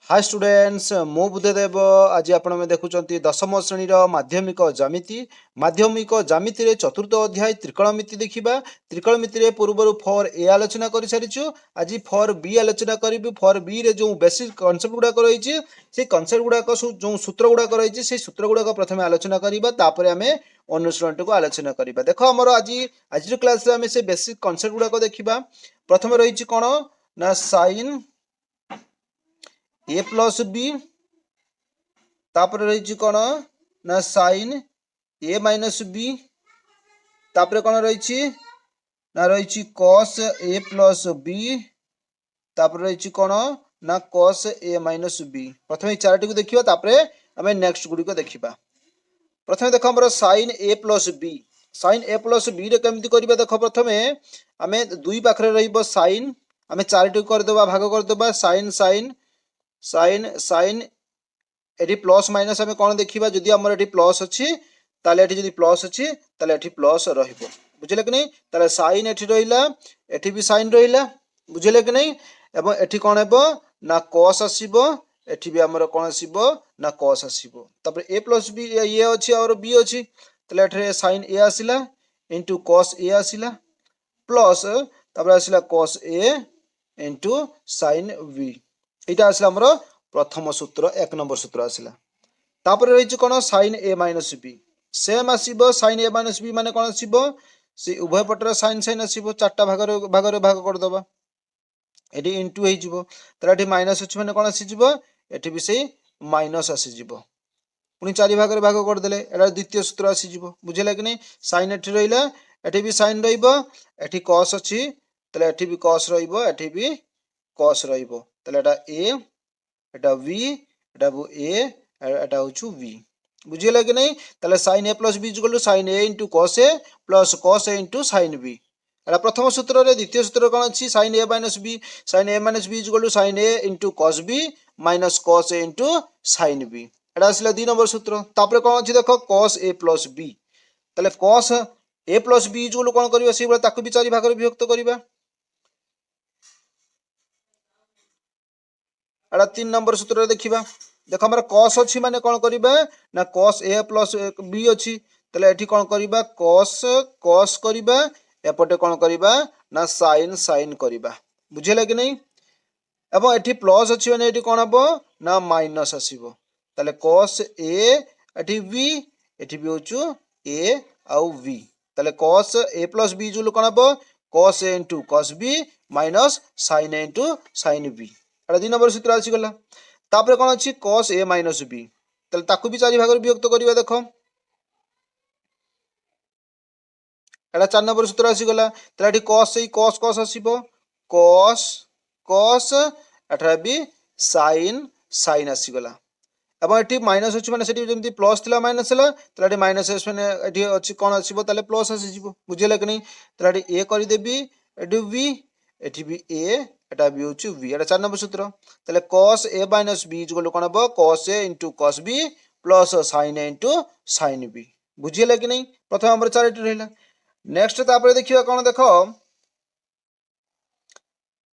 Hi students मो बुद्धदेव आज आपण देखुं दशम श्रेणी माध्यमिक जामिति रे चतुर्थ अध्याय त्रिकोणमिति देखिबा। त्रिकोणमिति रे पूर्व फॉर ए आलोचना कर सारिछु। आज फॉर बी आलोचना करिबु। फॉर बी रे जो बेसिक कांसेप्ट गुडा रही से कांसेप्ट गुडा जो सूत्र गुडा रही से सूत्र गुडा प्रथम आलोचना करिबा, तापर आमे अनुसरण को आलोचना करिबा। देखो हमर आज क्लास रे आमे से बेसिक कांसेप्ट गुडा देखिबा। प्रथम रही कोन ना साइन ए प्लस बी, तापर रही कौन ना साइन ए माइनस बी, तापर कौन रही ना रही कॉस ए प्लस बी, तापर रही कौन ना कॉस ए माइनस बी। प्रथम ये चारोटी को देखिबा, तापर आम नेक्स्ट गुडी को देखिबा। प्रथम देख हमर sign A plus B. Sign A plus B रे केमती करिबा देख, प्रथम आम दुई पाखरे रहिबो साइन, आम चारोटी करदेबा भाग करदेबा साइन साइन साइन साइन एटी प्लस माइनस आम कौन देखा जदि आमर एटी प्लस अच्छी ताले एटी जदि प्लस अच्छी ताले एटी प्लस रहिबो। बुझिले कि नहीं? ताले साइन एटी रहिला, एटी भी साइन रहिला। बुझिले कि नहीं? एवं एटी कौन हेबो ना कॉस आसीबो, एटी भी आमर कौन आसीबो ना कॉस आसीबो। तापर ए प्लस बी ए अच्छी और बी अच्छी, ताले एठी साइन ए आसिला इनटू कॉस ए आसिला प्लस तापर आसिला cos A into sine B. एटा आसिला हमर प्रथम सूत्र, एक नंबर सूत्र आसिला। तापर रही कौन sign A minus B, same आसीबो। Sign A minus B माने कौन आसीबो से उभय पटर साइन साइन आसीबो, चारटा भागरे भाग करदबा, एटी इनटू हे जिवो। तार एटी माइनस अछि माने कौन आसी जिवो, एटी भी सेही माइनस आसी जिवो। पुनी चारि भागरे भाग करदेले एटा द्वितीय सूत्र आसी जिवो। बुझिला कि नहीं? साइन एटी रहिला, एटी भी साइन रहिबो, एटी कॉस अछि ताले एटी भी कॉस रहिबो, एटी भी कॉस रहिबो। ताले एटा ए, एटा v, Etah a, Etah होछु v। बुझिला कि नहीं? ताले sin a plus b equal to sin a into cos a plus cos a into sin b। एटा प्रथम सूत्र रे। द्वितीय सूत्र कोन अछि sin a minus b, sin a minus b equal to sin a into cos b minus cos a into sin b। Etah आसिला 2 number सूत्र। तापर कोन अछि देखो cos a plus b, ताले cos a plus b equal कोन करिवा से बेला ताकू भी चारि भाग रे विभक्त करिवा। एटा 3 नंबर सूत्र देखिबा। देख हमर cos अछि माने कोन करिबा ना cos a plus b अछि, तले एठी कोन करिबा cos cos करिबा, एपटे कोन करिबा ना sin sin करिबा। बुझिला कि नहीं? एवं एठी प्लस अछि माने एठी कोन हबो ना माइनस आसीबो। तले cos a एठी v, एठी भी होछु a आउ v। तले cos a plus b जुल कोन हबो cos a into cos b minus sin a into sin b। Etah 2 number सूत्र आसी गला। तापर कोन अछि cos a minus b, तले ताकू भी चारि भाग रे विभक्त करिबा। देखो एटा 4 नंबर सूत्र आसी गला। तले एठी cos सही cos cos आसीबो, cos cos एठा भी sin sin आसी गला। अब एठी माइनस अछि माने सेठी जेमति प्लस थिला माइनस हला, तले एठी माइनस अछि माने एठी अछि कोन आसीबो तले प्लस आसी जिवो। बुझिला कि नहीं? तले एठी a करि देबी, एठी v, एठी भी a, एटा भी होछु v। एटा 4 नंबर सूत्र। तले cos a minus b equal कोन हबो cos a into cos b plus sin a into sin b। बुझिला कि नहीं? प्रथम हमर 4 एठी रहला। नेक्स्ट तापर देखिबा कोन देखो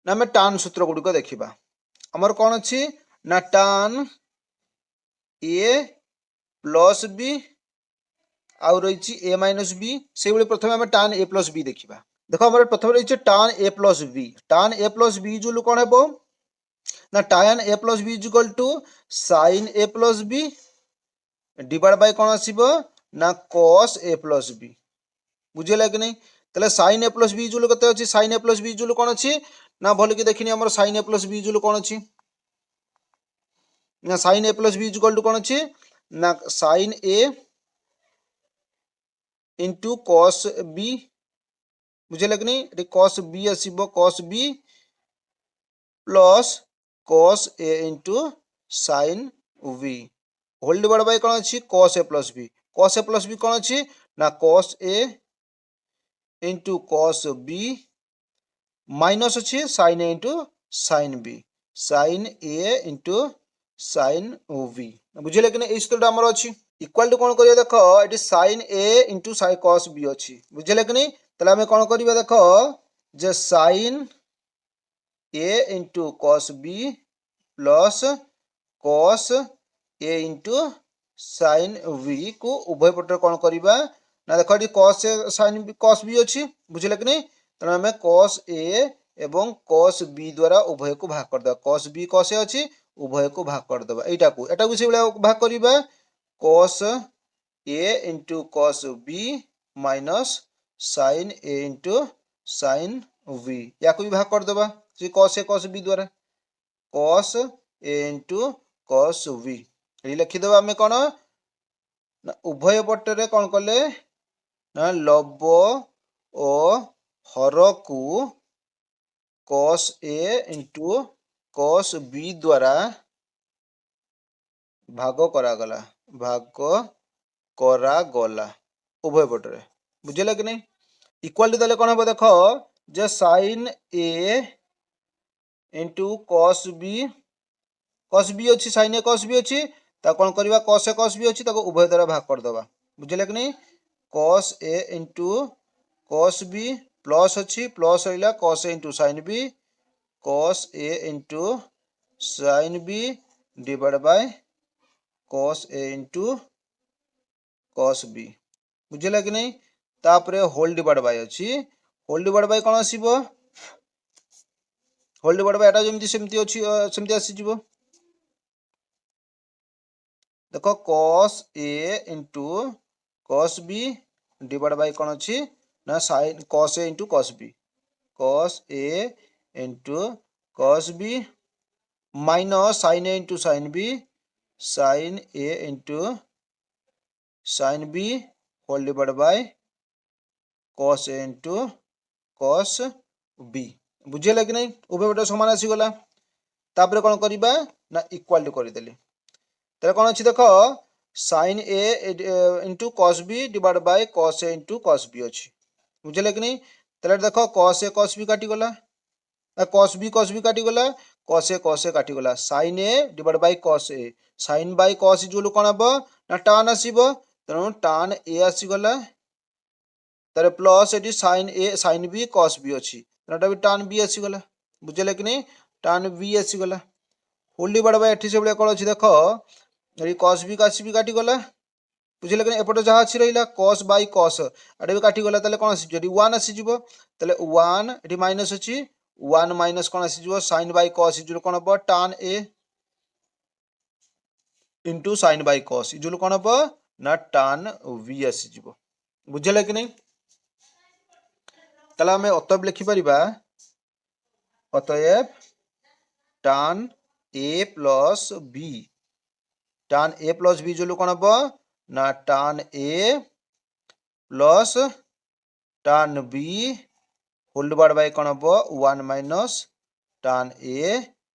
ना हम tan सूत्र गुडी को देखिबा। हमर कोन अछि ना tan a प्लस b आउ रही a माइनस b। से बेले प्रथम हम tan a प्लस b देखिबा। देखो हमर प्रथम रही tan a plus b। tan a plus b जुल कोन हेबो ना tan a plus b equal to sin a plus b divide by कोन आसीबो ना cos a प्लस b। बुझिला कि नहीं? तले sin a प्लस b जुल कते अछि, sin a प्लस b जुल कोन अछि ना भल कि देखिनी हमर sin a प्लस b जुल कोन अछि ना sin a plus b equal to कोन अछि ना sin a into cos b। बुझिला कि नहीं? एटी cos b आसीबो, cos b plus cos a into sin v whole divide by कोन अछि cos a plus b। cos a plus b कोन अछि ना cos a into cos b minus अछि sin a into sin b, sin a into sin v। बुझिले कि नहीं? ए सूत्रटा हमर अछि इक्वल टू कोन करिया देखो eighty sin a into sin cos b अछि। बुझिले कि नहीं? तले हमें कोन करिबा देखो जे sin a into cos b plus cos a into sin v को उभय पटर कौन करवा ना देख ये cos a sin b cos b अच्छी बुझे कि नहीं तेणु आम cos a एवं cos b द्वारा उभय को भाग करदे cos b cos a अच्छी उभय को भाग करदे एटा को से भाग करवा cos a into cos b minus sin a into sin v या को भी भाग करदे से cos a cos b द्वारा cos a into cos v ये लिखिदेव आम कौन ना उभय पटरे कौन कले ना लब और हर को cos a into cos b द्वारा भाग करागला उभय पटरे बुझेगा कि नहीं इक्वालिटी ताले कौन हम देख जे sin a into cos b अच्छी sin a cos b अच्छी कौन करवा cos a cos b अच्छी उभय द्वारा भाग करदे बुझे कि नहीं cos a into cos b plus अच्छी प्लस रहा cos a into sin b cos a into sin b divide by cos a into cos b बुझे कि नहीं तापरे होल डिवाइड बाय अच्छी होल डिवाइड बाय कौन आसीबो होल डिवाइड बाय एटा जेमती सेमती अछि सेमती आसी जिवो देखो cos a into cos b divide by कौन अच्छी ना sin cos a into cos b cos a into cos b minus sin a into sin b sin a into sin b whole divide by cos a into cos b बुझेगा कि नहीं उभय पट समान आसीगला तापर कौन करवा ना इक्वालिटी करदेली तेरे कौन अच्छी देख sin a into cos b divide by cos a into cos b अच्छी बुझे कि नहीं तेरे देख cos a cos b काटिगला cos b काटिगला cos a काटिगला sin a divide by cos a sin bye cos इक्वल कौन हम ना tan आसीबो तेणु tan a आसीगला तारे plus eighty sin a sin b cos b अच्छी तेणुटा भी tan b आसीगला बुझे कि नहीं tan b आसीगला होल डिवाइड बाय एठी से कौन अच्छी देख ये cos b काटिगला बुझे कि एपटे जहाँ अच्छी रहा cos बाय cos एटा भी काटिगला ताले कौन आसी 1 आसीजिवो ताले 1 एटी माइनस अच्छी 1 माइनस कौन आसीजिवो sin बाय cos इजुल कौन हम tan a into sin bye cos equal कौन हम ना tan v आसीजिवो बुझे कि नहीं ताले आमे अतएव लिखि परिबा अतएव tan a plus b tan a plus b जो कौन हम ना tan a plus tan b whole divide by कौन हम 1 minus tan a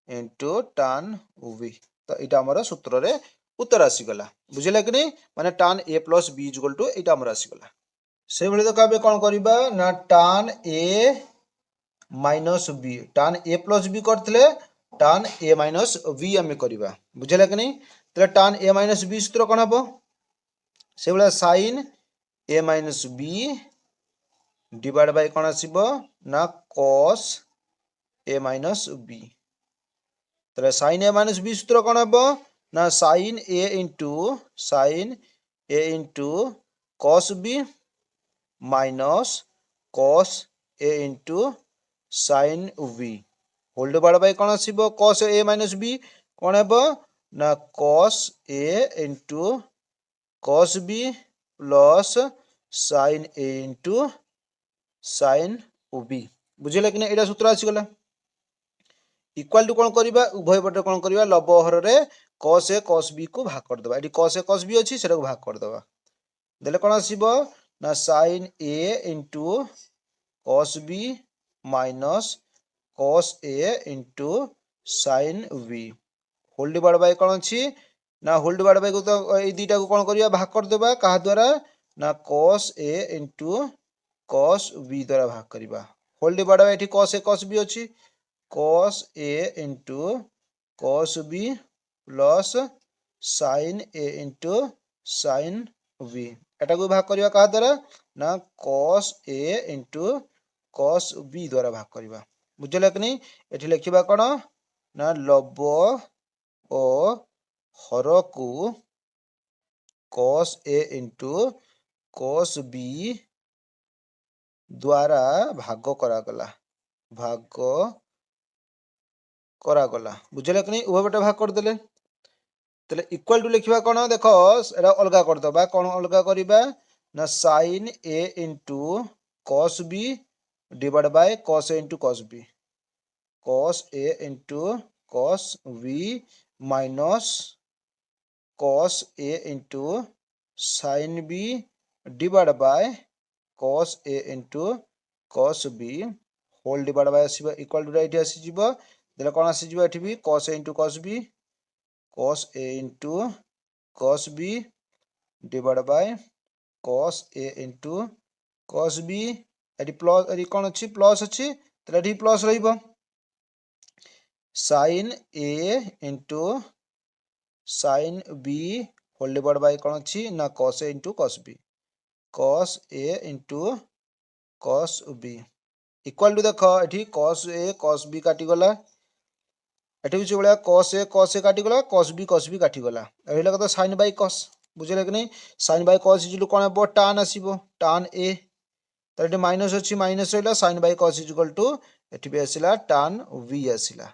into tan v तो यहाँ आमर सूत्र रे उत्तर आसीगला बुझे कि नहीं माने tan a plus b equal to यहाँ आमर आसीगला से भली देखो आबे कौन करबा ना tan a minus b tan a plus b करथिले tan a माइनस b आमे करबा बुझेला कि नहीं तले tan a माइनस b सूत्र कौन हम से भला sin a minus b divide by कौन आसीबो ना cos a माइनस b तले sin a माइनस b सूत्र कौन हम ना sin a into cos b minus cos a into sin v whole divide by कौन आसीबो cos a माइनस b कौन हम ना cos a into cos b plus sin a into sin b बुझे कि नहीं सूत्र आसीगला इक्वाल टू कौन करवा उभय पटे कौन करवा लब हर रे cos a cos b को भाग करदे ये cos a cos b अच्छी से भाग करदे देले कौन आसीबो ना sin a into cos b minus cos a into sin v whole divide by कौन अच्छी ना होल डिवाइड बाय को तो ये दुईटा को कौन करवा भाग करदेबा कहा द्वारा ना cos a into cos b द्वारा भाग करवा होल डिवाइड बाय एठी cos a cos b अच्छी cos a into cos b plus sin a into sin v एटा को भाग करवा कहा द्वारा ना cos a into cos b द्वारा भाग करवा बुझे कि नहीं एठी लिखिबा कौन ना लब और हर को cos A into cos B द्वारा भाग करागला भाग करागला बुझे कि नहीं उभय पटे भाग करदेले तेल इक्वाल टू लिखा कौन देख एटा अलग करदे कौन अलग करवा ना sin A into cos B divide by cos A into cos B cos A into cos B minus cos A into sin B divide by cos A into cos B whole divide by आसीबा equal to ये आसीजिबो देले कोन आसीजिबो एठी भी cos A into cos B cos A into cos B divide by cos A into cos B एठी plus एठी कोन अछि प्लस अछि तले एठी प्लस रहिबो sin A into sin B whole divide by कोन अछि ना cos A into cos B cos A into cos B equal to देख एठी cos A cos B काटी गला एठी भी से cos A काटी गला cos B काटी गला एही लगा तो sin बाय cos बुझले कि नहीं sin बाय cos इजलु कोन हेबो tan आसीबो tan A तो एठी माइनस अछि माइनस होइला sin bye cos equal to एठी भी आसीला tan V आसीला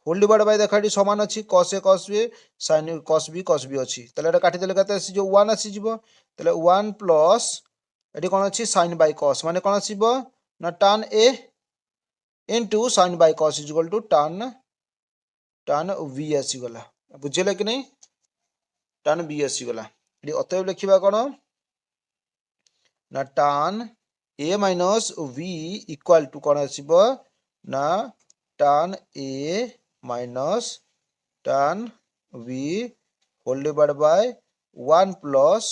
होल डिवाइड बाय देखा एठी समान अछि cos A cos B sin cos B अछि तले एटा काटी देले कते आसी जो 1 आसी जिवो तले 1 प्लस एठी कोन अछि sin बाय cos माने कोन आसीबो ना tan A into sin bye cos equal to tan V आसीगला बुझले कि नहीं tan V आसीगला एठी अतएव लिखिबा कोन ना tan A minus V equal to कोन आसीबो ना tan A minus tan V whole divide by 1 plus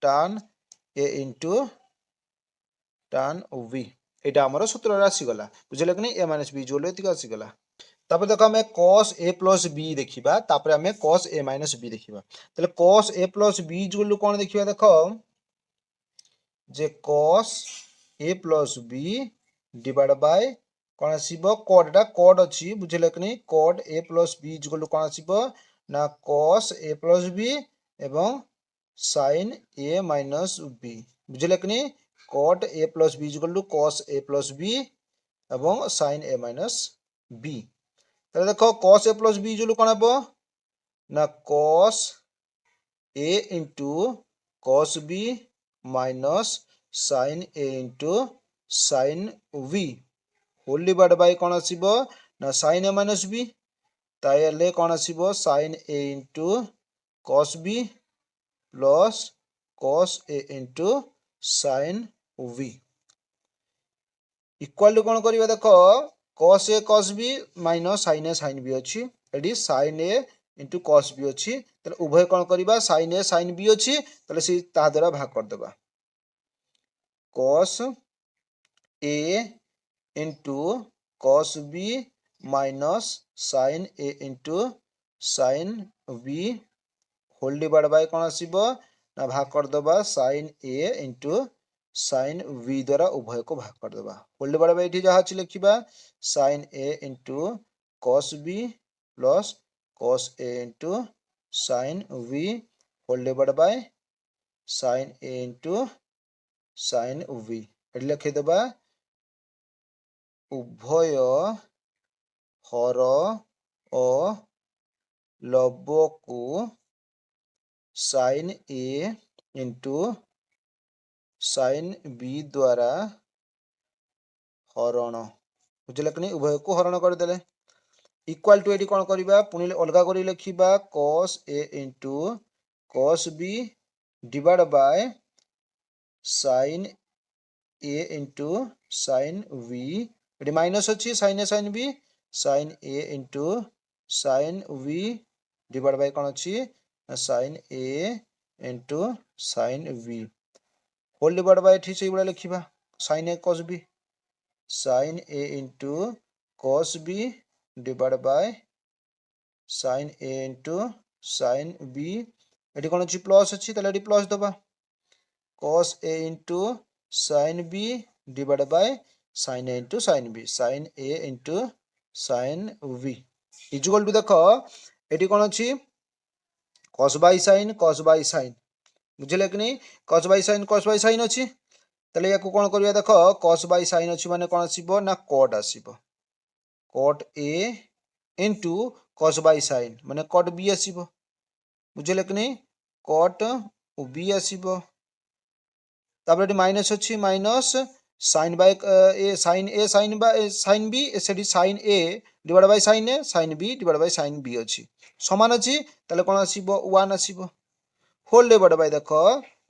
tan A into tan V एटा हमर सूत्र रे आसीगला बुझले कि नहीं A माइनस B जोले एतिक आसीगला तापर देखो हमें cos A प्लस B देखिबा तापर हमें cos A माइनस B देखिबा तले cos A प्लस B जोलु कोन देखिबा देखो जे cos A plus B divide by कोन आसीबो cot एटा cot अछि बुझले कि नहीं cot A प्लस B जोलु कोन आसीबो ना cos A प्लस B एवं sin A माइनस B बुझले कि नहीं cot A प्लस B जोलु cos A प्लस B एवं sin A माइनस B তাহলে দেখো cos A plus B জুলু কোন হবো না cos A into cos B minus sin A into sin V whole divide by কোন আসিবো না sin A minus B তাইলে কোন আসিবো sin A into cos B plus cos A into sin V equal to कोन करिबा देखो cos A cos B minus sin A sin B अछि AD sin A into cos B अछि तले उभय कोन करिबा sin A sin B अछि तले से ता द्वारा भाग कर देबा cos A into cos B minus sin A into sin B whole divide by कोन आसीबो ना भाग कर देबा sin A into sin V द्वारा उभय को भाग कर देबा होल डिवाइड बाय एठी जहा अछि लिखिबा sin A into cos B plus cos A into sin V whole divide by sin A into sin V एठी लिखि देबा उभय हर ओ लब्ध को sin A into sin B द्वारा हरण बुझले कि नहीं उभय को हरण कर देले इक्वल टू एटी कोन करिबा पुनी अलगा करी लिखिबा cos A into cos B divide by sin A into sin V eighty minus अछि sin A sin B sin A into sin V divide by कोन अछि sin A into sin V whole divide by एठी से बडा लिखिबा sin A cos B sin A into cos B divide by sin A into sin B एठी कोन अछि plus अछि तले एठी प्लस दबा cos A into sin B divide by sin A into sin B sin A into sin V equal to देखो एठी कोन अछि cos by sin cos by sin बुझिले कि नहीं cos by sin अछि तले याकू कोन करिया देखो cos by sin अछि माने कोन आसीबो ना cot आसीबो cot a into cos by sin माने cot b आसीबो बुझिले कि नहीं cot b आसीबो तापर एटी माइनस अछि minus sin by sin by sin b Sethi sin a divide by sin b divide by sin b अछि समान अछि तले कोन आसीबो 1 आसीबो whole divide bye देखो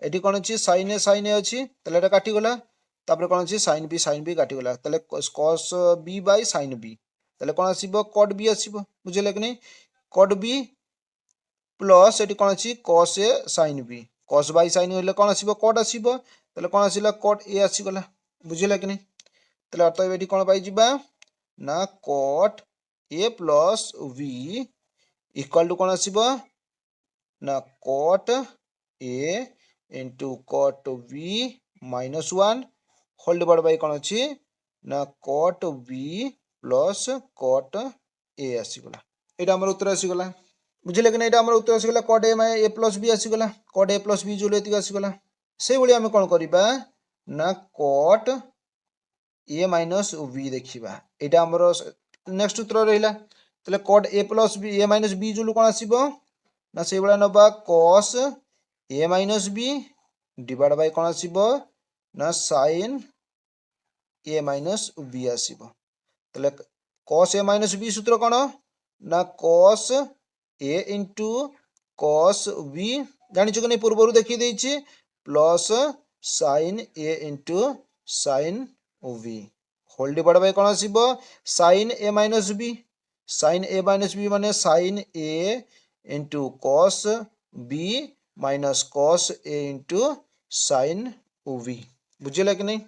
एटी कोन अछि sin a अछि तले एटा काटी गला तापर कोन अछि sin b काटी गला तले cos b by sin b तले कोन आसीबो cot b आसीबो बुझिले कि नहीं cot b प्लस एटी कोन अछि cos a sin b cos by sin होले कोन आसीबो cot आसीबो तले कोन आसीला cot a आसी गला बुझिले कि नहीं तले अतः एटी कोन पाई जिबा ना cot a plus v equal to कोन आसीबो ना cot a into cot v minus 1 whole divide by कोन अछि ना cot v plus cot a आसी गला एटा हमर उत्तर आसी गला बुझिले कि नहीं एटा हमर उत्तर आसी गला cot a प्लस b आसी गला cot a प्लस b जोले एति आसी गला से बळी हम कोन करिबा ना cot a minus v देखिबा एटा हमर नेक्स्ट उत्तर रहिला तले cot a plus b a minus b जोलु कोन आसीबो ना से बळा नबा cos a minus b divide by कोन आसीबो ना sin a minus b आसीबो तले cos a minus b सूत्र कोन ना cos a into cos b जानि छु कि नहीं पूर्वरु देखि देछि plus sin a into sin v whole divide by कोन आसीबो sin a minus b माने sin a into cos b minus cos a into sin v बुझिला कि नहीं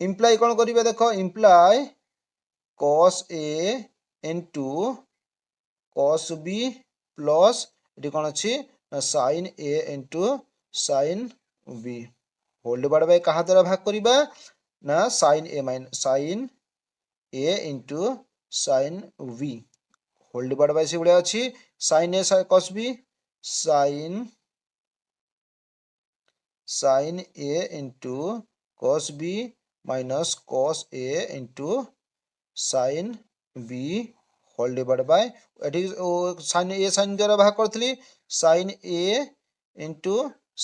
इम्प्लाई कोन करिवे देखो imply cos a into cos b plus एटी कोन अछि sin a into sin b whole divide by कहा द्वारा भाग करिबा ना sin a into sin v whole divide by से बळिया अछि sin a cos b sin a into cos b minus cos a into sin b whole divide by एटी sin a sin द्वारा भाग करथली sin a into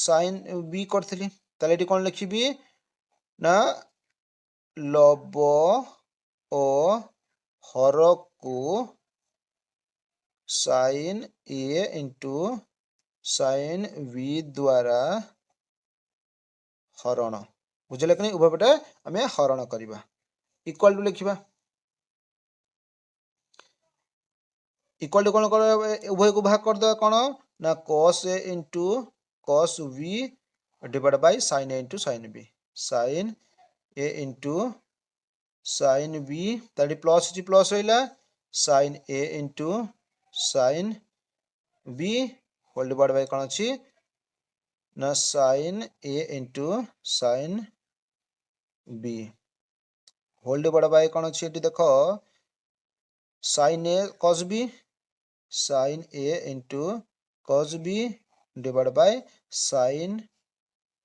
sin b करथली ताले eighty कोन लिखिबी ना लब ओ हरकु sin a into sin v द्वारा हरण बुझले कि नहीं उभय पटे आमे हरण करिबा इक्वल टू लिखिबा इक्वल टू कोन उभय को भाग कर दे कोन ना cos a into cos v divide by sin a into sin b sin a into sin b ताडी प्लस जी प्लस होइला sin a into sin b whole divide by कोन अछि ना sin a into sin b whole divide by कोन अछि एटी देखो sin a cos b sin a into cos b divide by sin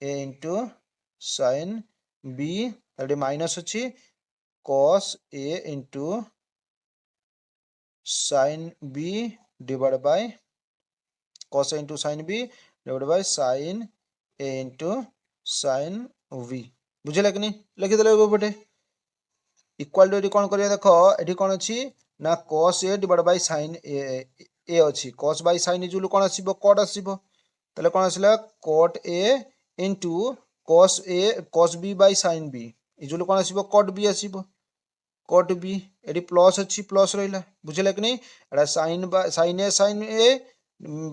a into sin b ताडी minus अछि cos a into sin b divide by cos a into sin b divide by sin a into sin v बुझिला कि नहीं लिखि देले बटे equal to eighty कोन करिया देखो एटी कोन अछि ना cos a divide by sin a अछि cos by sin जुलु कोन आसीबो cot आसीबो तले कोन आसिला cot a into cos b by sin b इजुलु कोन आसीबो cot b आसीबो cot b एटी प्लस अछि प्लस रहिला बुझिला कि नहीं एटा sin a sin a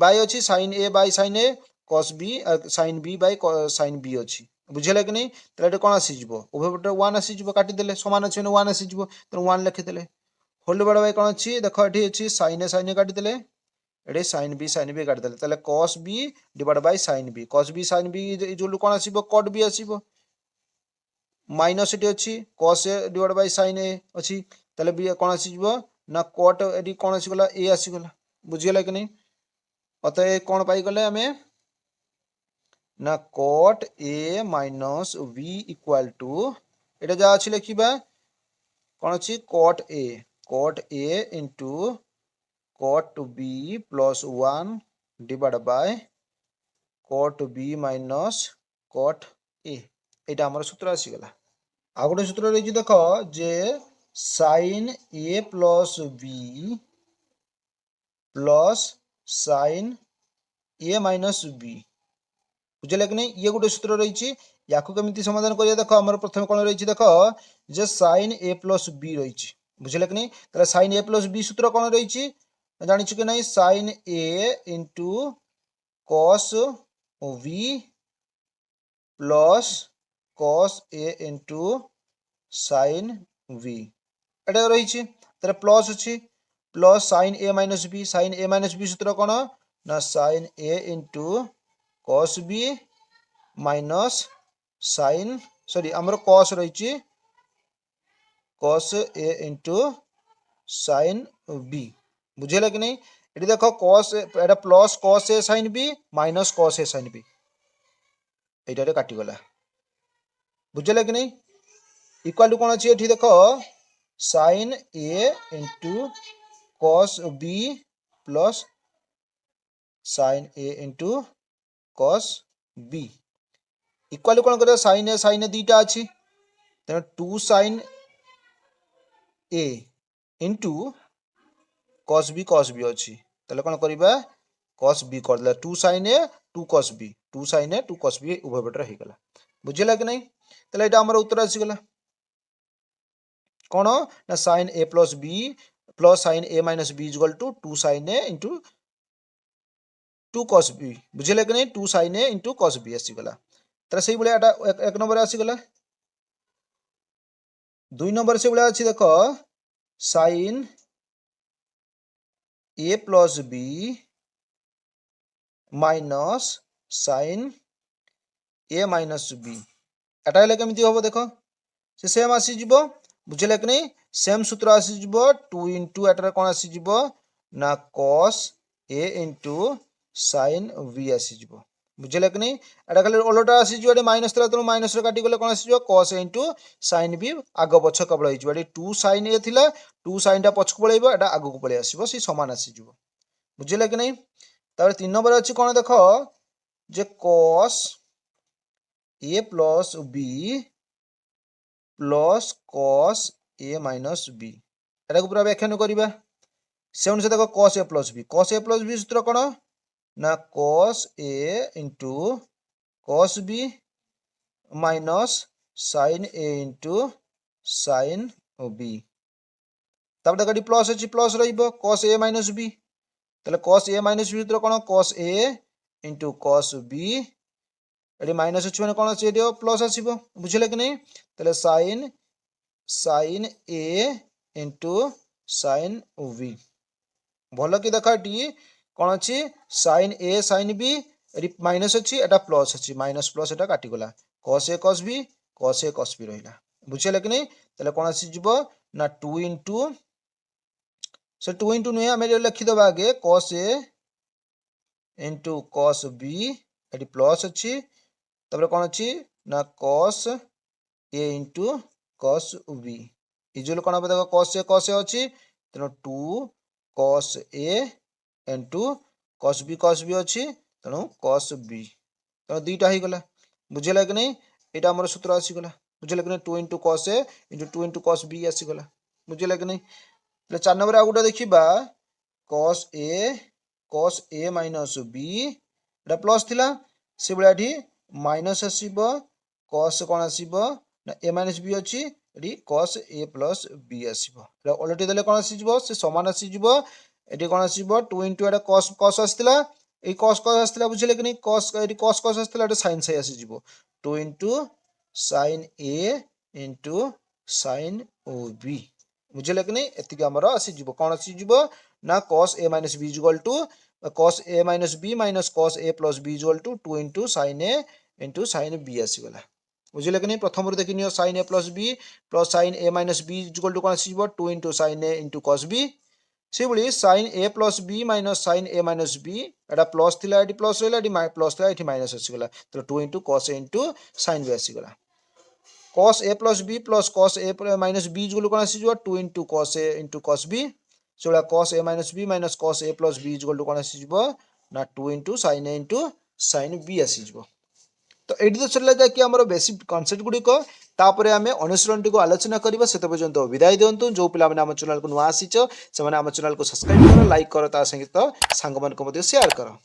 by अछि sin a by sin a cos b sin b by sin b अछि बुझिला कि नहीं तले एटा कोन आसी जिवो उभय पटे 1 आसी जिवो काटी देले समान अछि 1 आसी जिवो त 1 लिखि देले होल डिवाइड बाय कोन अछि देखो एठी अछि sin a काटी देले एठी sin b काटी देले तले cos b divide by sin b cos b sin b इजुलु कोन आसीबो cot b आसीबो माइनस एटी अछि cos a divide by sin a अछि तले b कोन आसी जिवो ना cot एटी कोन आसी गला a आसी गला बुझियला कि नहीं अतः कौन पाइगले आम ना cot A minus B equal to एटा जहाँ अच्छी लिखा कौन अच्छी cot A into cot B plus 1 divide by cot B minus cot A यहाँ आमर सूत्र आसीगला। आ गोटे सूत्र रही देख जे sine A plus B plus sine A minus B बुझे कि नहीं ये गोटे सूत्र रही या केमी समाधान करिया देख आम प्रथम कौन रही देख जे साइन ए प्लस बी रही बुझे कि नहीं ताले साइन ए प्लस बी सूत्र कौन रही जानी कि नहीं sine A into cos B plus cos A into sine B एटा रही प्लस अच्छी plus sine A minus B सूत्र कौन ना sine A into cos B minus sine sorry आमर कॉस रही cos A into sine B बुझेगा कि नहीं ये देख कॉस एटा plus cos A sine B minus cos A sine B ये काटिगला बुझेगा कि नहीं इक्वाल टू कौन अच्छी ये देख sine A into cos B plus sine A into cos B equal कौन कर साइन ए दीटा अच्छी तेना 2 sine A into cos B अच्छी ताले कौन करबा कॉस बी कर दिला 2 sine A 2 cos B 2 sine A 2 cos B उभय पटे रही गला बुझिला कि नहीं ताले एटा हमर उत्तर आसी गला कौन ना sine A plus B plus sine A minus B equal to 2 sine A into 2 cos B बुझिला कि नहीं 2 sine A into cos B आसी गला ताले सही बले एटा एक नंबर आसी गला 2 नंबर से बले अछि देखो sign A plus B minus sign A minus B एटा हेले केमिति होबो देखो से सेम आसी जिवो बुझिले कि नहीं सेम सूत्र आसी जिवो 2 इंटू एटा कोन आसी जिवो ना cos ए इंटू sin v आसी जिवो बुझिले कि नहीं एटा खाली ओलोटा आसी जिवो एटा माइनस तला तो माइनस रे काटी गले कोन आसी जिवो cos a into sin b आग पछ केवल होई जिवो एटा 2 sin a थिला 2 sin टा पछ को पळेबो एटा आग को पळे आसीबो सी समान आसी जिवो बुझिले कि नहीं तापर 3 नंबर अछि कोन देखो जे cos a plus b plus cos a minus b एटा को पूरा व्याख्यान करिबा से अनुसार देखो cos a प्लस b सूत्र कोन ना cos a into cos b minus sin a into sin b तब देखो प्लस अछि प्लस रहिबो cos a माइनस b ताले cos a माइनस b सूत्र कोन cos a into cos b एडी माइनस अछि माने कोन अछि एडी प्लस आसीबो बुझिले कि नहीं ताले sin a into sin v भल कि देखा टी कौन अच्छी sin a sin b एडी माइनस अच्छी एटा प्लस अच्छी माइनस प्लस एटा काटी गला cos a cos b रहिला बुझिले कि नहीं ताले कौन आसी जिवो ना 2 इंटू से 2 इंटू नुहे आमे लिखि दबा आगे cos a into cos b एडी प्लस अच्छी तबरे कौन अच्छी ना cos a into cos b equal कौन हम देखो cos a अच्छी तेनो 2 cos a into cos b अच्छी तेणु cos b तेणु दुईटा हो गला बुझेगा कि नहीं यहाँ आम सूत्र आसीगला बुझे कि नहीं 2 into cos a into 2 into cos b आसीगला बुझेगा कि नहीं 4 नंबर आ गोटे देखा cos a माइनस b एटा प्लस थिला से भाई माइनस आसीबो cos कौन आसीबो ना a माइनस b अच्छी एटी cos a प्लस b आसीबो ऑलरेडी देले कौन आसीबो से समान आसीबो एटी कौन आसीबो 2 इंटू एटा cos आसीला ए cos आसीला बुझिले कि नहीं cos एटी cos आसीला एटा sin से आसीबो 2 into sin a into sin b बुझिले कि नहीं एतिक हमर आसीजिवो कौन आसीजिवो ना cos a minus b equal to cos a minus b minus cos a plus b equal to 2 into sin a into sin b आसीगला बुझिले कि नहीं प्रथम देखिनियो sin a plus sin a minus b equal to कौन आसीजिवो 2 into sin a into cos b से भली sin a plus b minus sin a minus b एटा प्लस थिला एटी प्लस रहला एटी प्लस थिला एटी माइनस आसीगला तो 2 into cos a into sin b आसीगला cos a plus b plus cos a minus b equal कोन आसी जबो 2 into cos a into cos b सोला cos a minus b minus cos a plus b equal कोन आसी जबो ना 2 into sin a into sin b आसी जबो तो एटी तो सरला जा कि हमर बेसिक कांसेप्ट गुडी को तापरे आमे अनुसरण को आलोचना करिबा सेते पर्यंत विदाय दियंतु जो पिला माने हम चैनल को नुआ आसीचो से माने हम चैनल को सब्सक्राइब करो लाइक करो ता संगे तो सांग मन को मध्ये शेयर करो।